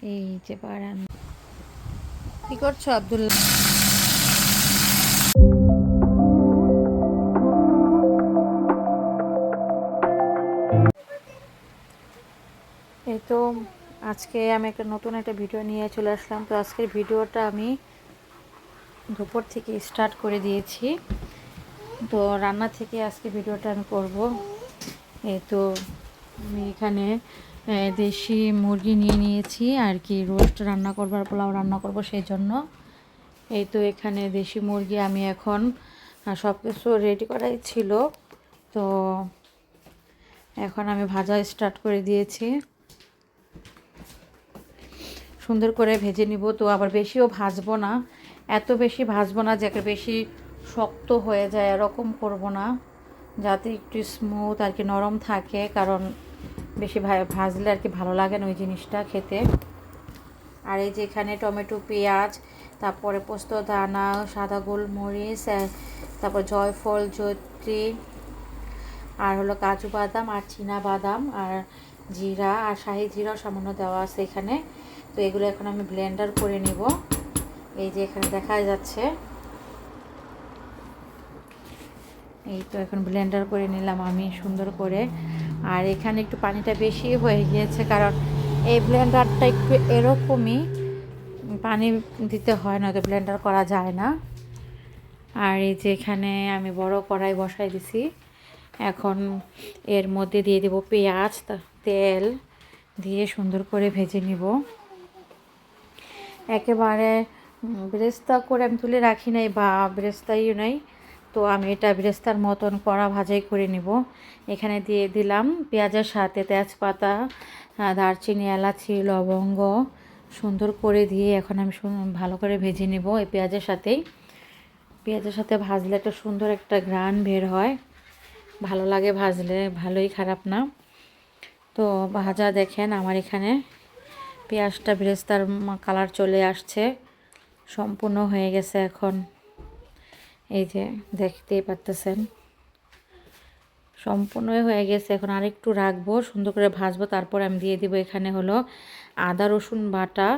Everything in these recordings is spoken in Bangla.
এই যে বারান কি করছো আব্দুল্লাহ? এই তো আজকে আমি একটা নতুন একটা ভিডিও নিয়ে চলে আসলাম। তো আজকের ভিডিওটা আমি দুপুর থেকে স্টার্ট করে দিয়েছি। তো রান্না থেকে আজকে ভিডিওটা আমি করব। এই তো আমি এখানে দেশি মুরগি নিয়ে নিয়েছি আর কি, রোস্ট রান্না করবো আর পোলাও রান্না করব সেই জন্য। এই তো এখানে দেশি মুরগি আমি এখন সব কিছু রেডি করাই ছিল। তো এখন আমি ভাজা স্টার্ট করে দিয়েছি, সুন্দর করে ভেজে নিব। তো আবার বেশিও ভাজবো না, এত বেশি ভাজবো না যে একটা বেশি শক্ত হয়ে যায়, এরকম করব না, যাতে একটু স্মুথ আর কি নরম থাকে, কারণ বেশি ভাজলে আর কি ভালো লাগে না ওই জিনিসটা খেতে। আর এই যে এখানে টমেটো, পেঁয়াজ, তারপরে পোস্ত দানা, সাদা গোলমরিচ, তারপর জয়ফল, জয়ত্রী, আর হলো কাজু বাদাম আর চীনা বাদাম, আর জিরা আর শাহি জিরাও সামান্য দেওয়া আছে এখানে। তো এগুলো এখন আমি ব্লেন্ডার করে নিব। এই যে এখানে দেখা যাচ্ছে, এই তো এখন ব্লেন্ডার করে নিলাম আমি সুন্দর করে। আর এখানে একটু পানিটা বেশি হয়ে গিয়েছে, কারণ এই ব্লেন্ডারটা একটু এরকমই পানি দিতে হয়, নয়তো ব্লেন্ডার করা যায় না। আর এই যে এখানে আমি বড় কড়াই বসাই দিছি, এখন এর মধ্যে দিয়ে দেব পেঁয়াজ, তেল দিয়ে সুন্দর করে ভেজে নিব। একেবারে বেরেস্তা করে আমি তুলে রাখি নাই বা বেরেস্তাইও নাই, তো আমি এটা বেরেস্তার মতন কড়া ভাজাই করে নিব। এখানে দিয়ে দিলাম পেঁয়াজের সাথে তেজপাতা, দারচিনি, এলাচি, লবঙ্গ সুন্দর করে দিয়ে এখন আমি ভালো করে ভেজে নিব এই পেঁয়াজের সাথেই। পেঁয়াজের সাথে ভাজলে একটা সুন্দর একটা ঘ্রাণ বের হয়, ভালো লাগে ভাজলে, ভালোই, খারাপ না। তো ভাজা দেখেন আমার এখানে পেঁয়াজটা বেরেস্তার কালার চলে আসছে, সম্পূর্ণ হয়ে গেছে এখন। এই যে দেখতেই পাচ্ছেন সম্পূর্ণ হয়ে গেছে। এখন আরেকটু রাখবো, সুন্দর করে ভাজবো, তারপর আমি দিয়ে দিব এখানে হলো আদা রসুন বাটা,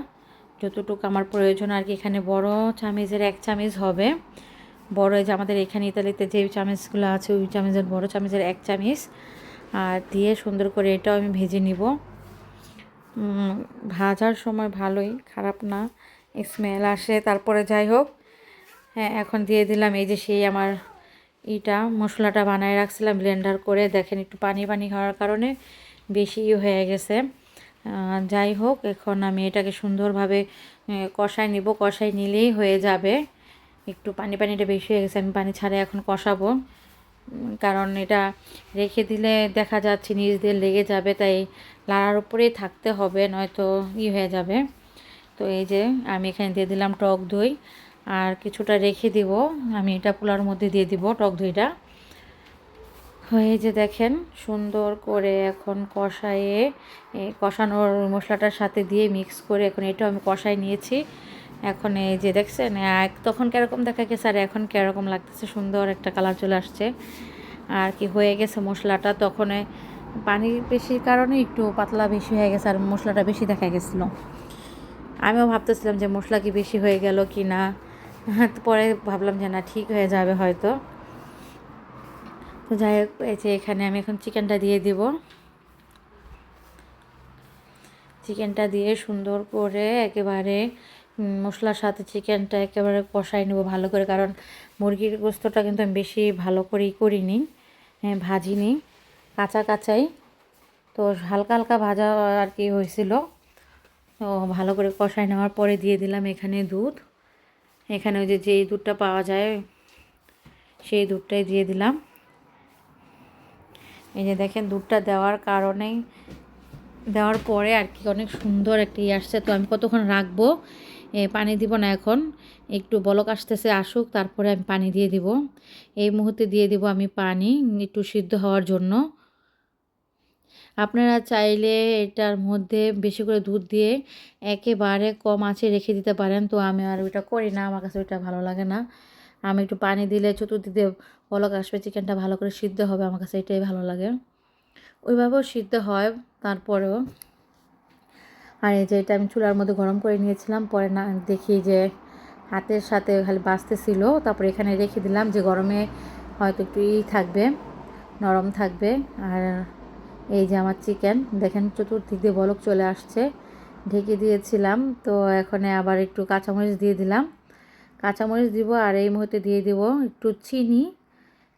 যতটুকু আমার প্রয়োজন আর কি। এখানে বড় চামচের 1 চামচ হবে, বড় এই যে আমাদের এখানে ইতালিতে যে চামচগুলো আছে ওই চামচের বড় চামচের 1 চামচ, আর দিয়ে সুন্দর করে এটাও আমি ভেজে নিব। ভাজার সময় ভালোই, খারাপ না, স্মেল আসে। তারপরে যাই হোক, হ্যাঁ এখন দিয়ে দিলাম এই যে সেই আমার মশলাটা বানায় রাখছিলাম ব্লেন্ডার করে, দেখেন একটু পানি পানি হওয়ার কারণে বেশি হয়ে গেছে। যাই হোক, এখন আমি এটাকে সুন্দরভাবে কষাই নিব, কষাই নিলেই হয়ে যাবে। একটু পানিটা বেশি হয়ে গেছে, আমি পানি ছাড়া এখন কষাবো, কারণ এটা রেখে দিলে দেখা যাচ্ছে নিচ দিয়ে লেগে যাবে, তাই লাড়ার উপরেই থাকতে হবে, নয়তো হয়ে যাবে। তো এই যে আমি এখানে দিয়ে দিলাম টক দই, আর কিছুটা রেখে দিব, আমি এটা পোলার মধ্যে দিয়ে দিব টক দইটা। হয়ে যে দেখেন সুন্দর করে এখন কষায়ে, কষানোর মশলাটার সাথে দিয়ে মিক্স করে এখন এটাও আমি কষাই নিয়েছি। এখন এই যে দেখছেন তখন কীরকম দেখা গেছে আর এখন কীরকম লাগতেছে, সুন্দর একটা কালার চলে আসছে আর কি, হয়ে গেছে মশলাটা। তখন পানি বেশির কারণে একটু পাতলা বেশি হয়ে গেছে আর মশলাটা বেশি দেখা গেছিলো। আমিও ভাবতেছিলাম যে মশলা কি বেশি হয়ে গেল কি না, পরে ভাবলাম যে না, ঠিক হয়ে যাবে হয়তো। তো যাই হোক, এই যে এখানে আমি এখন চিকেনটা দিয়ে দিব। চিকেনটা দিয়ে সুন্দর করে একেবারে মশলার সাথে চিকেনটা একেবারে কষাই নেব ভালো করে, কারণ মুরগির গোস্তটা কিন্তু আমি বেশি ভালো করেই করিনি, ভাজিনি, কাঁচা কাঁচাই, তো হালকা হালকা ভাজা আর কি হয়েছিল। তো ভালো করে কষাই নেওয়ার পরে দিয়ে দিলাম এখানে দুধ, এখানে ওই যে যেই দুধটা পাওয়া যায় সেই দুধটাই দিয়ে দিলাম। এই যে দেখেন দুধটা দেওয়ার কারণেই, দেওয়ার পরে আর কি অনেক সুন্দর একটা আসছে। তো আমি কতক্ষণ রাখবো, পানি দিব না এখন, একটু বলক আসতেছে, আসুক, তারপরে আমি পানি দিয়ে দিব। এই মুহূর্তে দিয়ে দিব আমি পানি একটু সিদ্ধ হওয়ার জন্য। আপনারা চাইলে এটার মধ্যে বেশি করে দুধ দিয়ে একেবারে কম আঁচে রেখে দিতে পারেন, তো আমি আর ওইটা করি না, আমার কাছে ওইটা ভালো লাগে না। আমি একটু পানি দিলে চতুর্দিকে বলক আসবে, চিকেনটা ভালো করে সিদ্ধ হবে, আমার কাছে এটাই ভালো লাগে। ওইভাবেও সিদ্ধ হয়, তারপরেও আর এই যে এটা আমি চুলার মধ্যে গরম করে নিয়েছিলাম, পরে না দেখি যে হাতের সাথে খালি বাজতেছিল, তারপরে এখানে রেখে দিলাম যে গরমে হয়তো একটু থাকবে, নরম থাকবে। আর এই যে আমার চিকেন দেখেন চতুর্দিক দিয়ে বলক চলে আসছে, ঢেকে দিয়েছিলাম। তো এখন আবার একটু কাঁচামরিচ দিয়ে দিলাম, কাঁচামরিচ দিব, আর এই মুহূর্তে দিয়ে দিব একটু চিনি।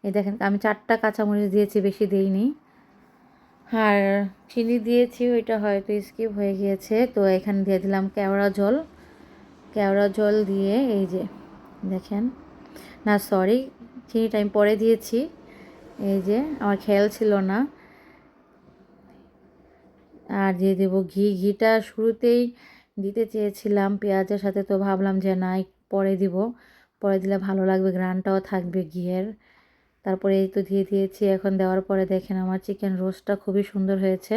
এই দেখেন আমি 4টা কাঁচামরিচ দিয়েছি, বেশি দিইনি। আর চিনি দিয়েছি, ওইটা হয়তো স্কিপ হয়ে গিয়েছে। তো এখানে দিয়ে দিলাম কেওড়া জল, কেওড়া জল দিয়ে এই যে দেখেন, না সরি, চিনিটা আমি পরে দিয়েছি, এই যে আমার খেয়াল ছিল না। আর দিয়ে দেবো ঘি, ঘিটা শুরুতেই দিতে চেয়েছিলাম পেঁয়াজের সাথে, তো ভাবলাম যে না পরে দিব, পরে দিলে ভালো লাগবে, ঘ্রাণটাও থাকবে ঘিয়ের। তারপরে এই তো দিয়ে দিয়েছি। এখন দেওয়ার পরে দেখেন আমার চিকেন রোস্টটা খুবই সুন্দর হয়েছে,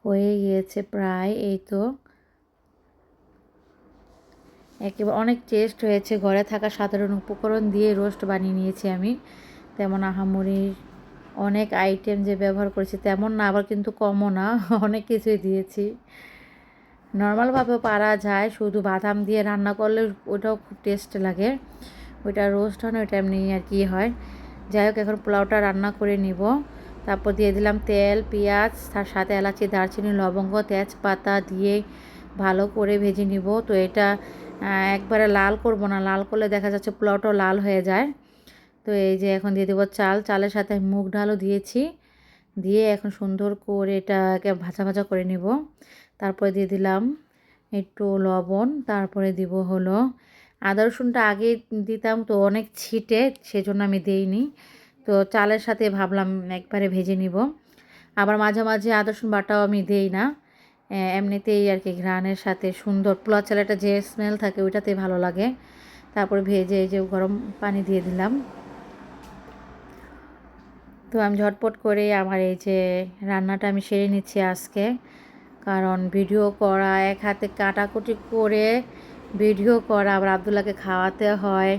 হয়ে গিয়েছে প্রায়। এই তো একেবারে অনেক টেস্ট হয়েছে, ঘরে থাকা সাধারণ উপকরণ দিয়ে রোস্ট বানিয়ে নিয়েছি আমি, তেমন আহামরি অনেক আইটেম যে ব্যবহার করেছি তেমন না, আবার কিন্তু কমও না, অনেক কিছুই দিয়েছি। নর্মালভাবেও পারা যায়, শুধু বাদাম দিয়ে রান্না করলে ওটাও খুব টেস্ট লাগে, ওইটা রোস্ট হয় না, ওইটা এমনি আর কি হয়। যাই হোক এখন পোলাওটা রান্না করে নিব। তারপর দিয়ে দিলাম তেল, পেঁয়াজ, তার সাথে এলাচি, দারচিনি, লবঙ্গ, তেজপাতা দিয়ে ভালো করে ভেজে নিব। তো এটা একবারে লাল করব না, লাল করলে দেখা যাচ্ছে পোলাওটাও লাল হয়ে যায়। তো এই যে এখন দিয়ে দেবো চাল, চালের সাথে মুগ ডালও দিয়েছি, দিয়ে এখন সুন্দর করে এটাকে ভাজা ভাজা করে নিব। তারপরে দিয়ে দিলাম একটু লবণ, তারপরে দিব হলো আদা রসুনটা আগে দিতাম তো অনেক ছিটে, সেজন্য আমি দেইনি। তো চালের সাথে ভাবলাম একবারে ভেজে নিব। আবার মাঝে মাঝে আদা রসুন বাটাও আমি দেই না, এমনিতেই আর কি ঘ্রাণের সাথে সুন্দর পোলাও চালেটা যে স্মেল থাকে ওইটাতেই ভালো লাগে। তারপরে ভেজে এই যে গরম পানি দিয়ে দিলাম। তো আমি ঝটপট করে আমার এই যে রান্নাটা আমি সেরে নিচ্ছি আজকে, কারণ ভিডিও করা, এক হাতে কাটাকুটি করে ভিডিও করা, আবার আবদুল্লাহকে খাওয়াতে হয়।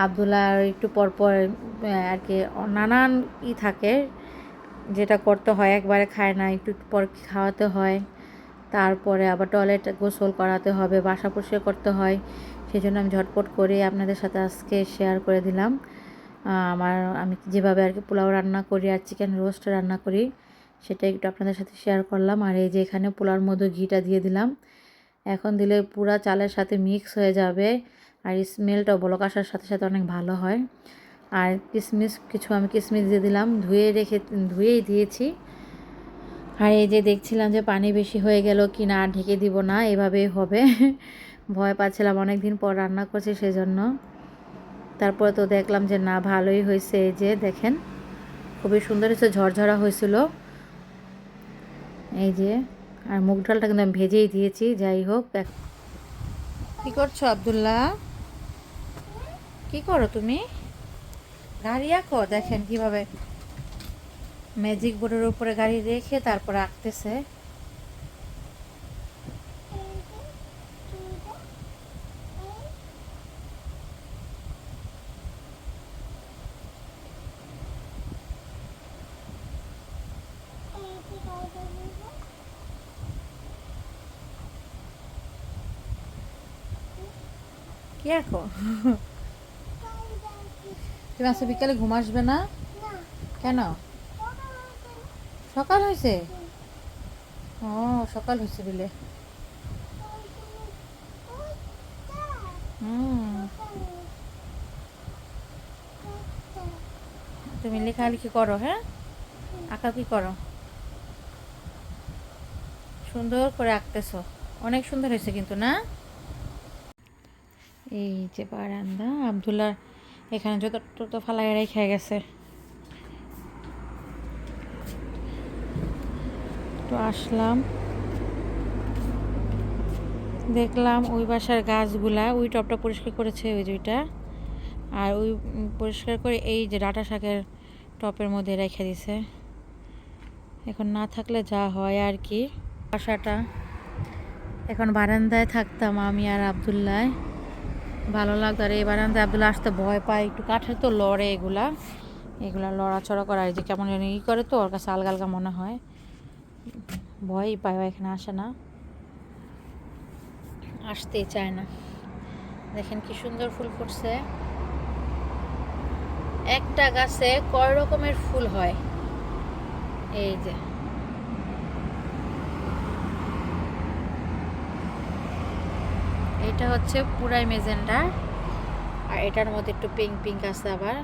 আবদুল্লাহ একটু পর পর আর কি নানান থাকে, যেটা করতে হয়, একবারে খায় না, একটু পর খাওয়াতে হয়। তারপরে আবার টয়লেট গোসল করাতে হবে, বাসা পরিষ্কার করতে হয়। সেই জন্য আমি ঝটপট করে আপনাদের সাথে আজকে শেয়ার করে দিলাম আমি যেভাবে আর কি পোলাও রান্না করি আর চিকেন রোস্ট রান্না করি, সেটা একটু আপনাদের সাথে শেয়ার করলাম। আর এই যে এখানে পোলাওর মধ্যে ঘিটা দিয়ে দিলাম, এখন দিলে পুরা চালের সাথে মিক্স হয়ে যাবে, আর স্মেলটাও বলক আসার সাথে সাথে অনেক ভালো হয়। আর আমি কিশমিশ দিয়ে দিলাম, ধুয়েই দিয়েছি। আর এই যে দেখছিলাম যে পানি বেশি হয়ে গেল কি না, ঢেকে দিব না, এভাবেই হবে। ভয় পাচ্ছিলাম, অনেক দিন পর রান্না করছি সেজন্য। তারপরে তো দেখলাম যে না ভালোই হয়েছে, এই যে দেখেন খুবই সুন্দর হয়েছে, ঝরঝরা হয়েছিল এই যে। আর মুগ ডালটা কিন্তু আমি ভেজেই দিয়েছি। যাই হোক, কি করছো আব্দুল্লাহ, কি করো তুমি? গাড়ি আঁকো, দেখেন কিভাবে ম্যাজিক বোর্ডের উপরে গাড়ি রেখে তারপর আঁকতেছে। কি আঁকো? তুমি আজকে বিকালে ঘুম আসবে না কেন? সকাল হয়েছে? ও সকাল হয়েছে বলে। তুমি লেখালেখি করো, হ্যাঁ আঁকাকি করো, সুন্দর করে আঁকতেছো, অনেক সুন্দর হয়েছে কিন্তু না? এই যে বারান্দা, আব্দুল্লাহ এখানে যত তত ফালাই রেখে গেছে। তো আসলাম, দেখলাম ওই বাসার গাছগুলা, ওই টবটা পরিষ্কার করেছে ওই যেটা, আর ওই পরিষ্কার করে এই যে ডাঁটা শাকের টপের মধ্যে রেখে দিছে। এখন না থাকলে যা হয় আর কি। বাসাটা এখন বারান্দায় থাকতাম আমি আর আব্দুল্লাহ, ভালো লাগতো। আর এই বারান্দায় আব্দুল্লাহ আসতে ভয় পায়, একটু কাঠের তো লড়ে, এগুলা লড়াচড়া করা, এই যে কেমন যেন করে, তো ওর কাছে আলগা আলগা মনে হয়। ভয়ই পায়, এখানে আসে না, আসতেই চায় না। দেখেন কি সুন্দর ফুল ফুটছে। একটা গাছে কয় রকমের ফুল হয়। এই যে এটা হচ্ছে পুরাই মেজেন্ডার, আর এটার মধ্যে একটু পিঙ্ক পিঙ্ক আছে আবার।